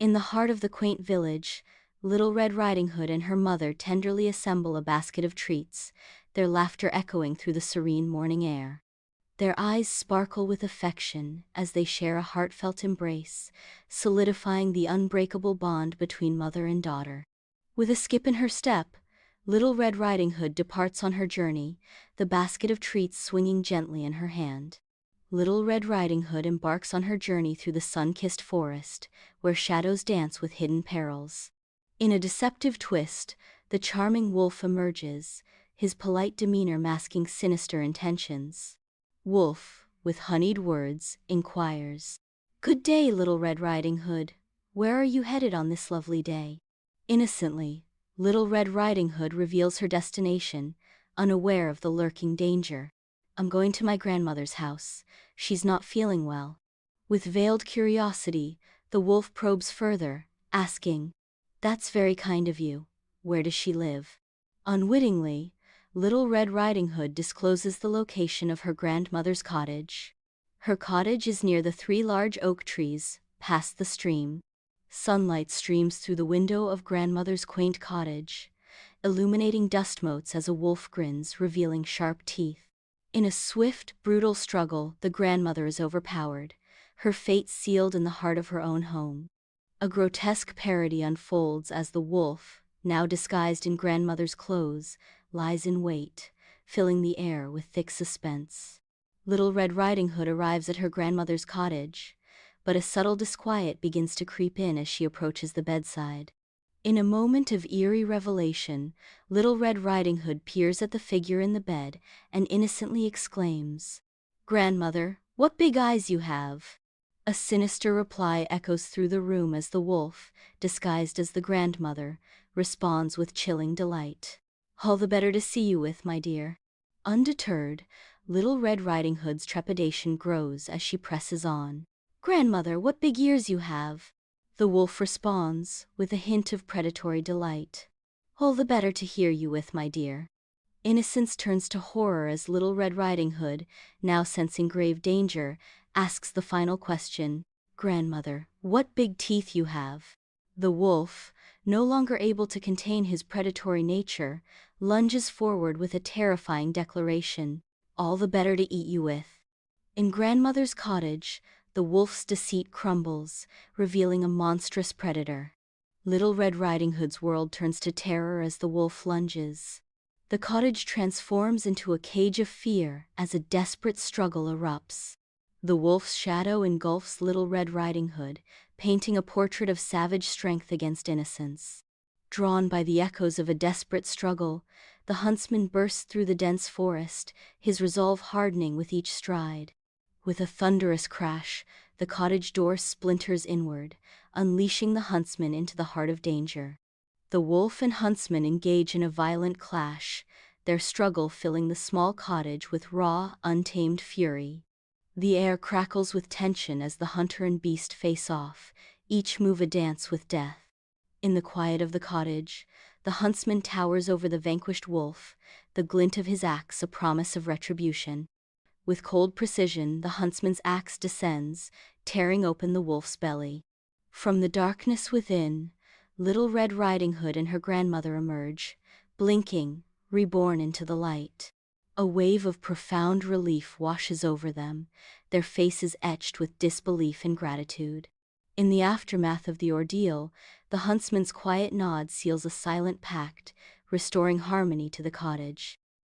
In the heart of the quaint village, Little Red Riding Hood and her mother tenderly assemble a basket of treats, their laughter echoing through the serene morning air. Their eyes sparkle with affection as they share a heartfelt embrace, solidifying the unbreakable bond between mother and daughter. With a skip in her step, Little Red Riding Hood departs on her journey, the basket of treats swinging gently in her hand. Little Red Riding Hood embarks on her journey through the sun-kissed forest, where shadows dance with hidden perils. In a deceptive twist, the charming wolf emerges, his polite demeanor masking sinister intentions. Wolf, with honeyed words, inquires, "Good day, Little Red Riding Hood. Where are you headed on this lovely day?" Innocently, Little Red Riding Hood reveals her destination, unaware of the lurking danger. "I'm going to my grandmother's house. She's not feeling well." With veiled curiosity, the wolf probes further, asking, "That's very kind of you. Where does she live?" Unwittingly, Little Red Riding Hood discloses the location of her grandmother's cottage. Her cottage is near the 3 large oak trees, past the stream. Sunlight streams through the window of grandmother's quaint cottage, illuminating dust motes as a wolf grins, revealing sharp teeth. In a swift, brutal struggle, the grandmother is overpowered, her fate sealed in the heart of her own home. A grotesque parody unfolds as the wolf, now disguised in grandmother's clothes, lies in wait, filling the air with thick suspense. Little Red Riding Hood arrives at her grandmother's cottage, but a subtle disquiet begins to creep in as she approaches the bedside. In a moment of eerie revelation, Little Red Riding Hood peers at the figure in the bed and innocently exclaims, "Grandmother, what big eyes you have!" A sinister reply echoes through the room as the wolf, disguised as the grandmother, responds with chilling delight. "All the better to see you with, my dear." Undeterred, Little Red Riding Hood's trepidation grows as she presses on. "Grandmother, what big ears you have!" The wolf responds, with a hint of predatory delight. "All the better to hear you with, my dear." Innocence turns to horror as Little Red Riding Hood, now sensing grave danger, asks the final question, "Grandmother, what big teeth you have!" The wolf, no longer able to contain his predatory nature, lunges forward with a terrifying declaration, "All the better to eat you with." In grandmother's cottage, the wolf's deceit crumbles, revealing a monstrous predator. Little Red Riding Hood's world turns to terror as the wolf lunges. The cottage transforms into a cage of fear as a desperate struggle erupts. The wolf's shadow engulfs Little Red Riding Hood, painting a portrait of savage strength against innocence. Drawn by the echoes of a desperate struggle, the huntsman bursts through the dense forest, his resolve hardening with each stride. With a thunderous crash, the cottage door splinters inward, unleashing the huntsman into the heart of danger. The wolf and huntsman engage in a violent clash, their struggle filling the small cottage with raw, untamed fury. The air crackles with tension as the hunter and beast face off, each move a dance with death. In the quiet of the cottage, the huntsman towers over the vanquished wolf, the glint of his axe a promise of retribution. With cold precision, the huntsman's axe descends, tearing open the wolf's belly. From the darkness within, Little Red Riding Hood and her grandmother emerge, blinking, reborn into the light. A wave of profound relief washes over them, their faces etched with disbelief and gratitude. In the aftermath of the ordeal, the huntsman's quiet nod seals a silent pact, restoring harmony to the cottage.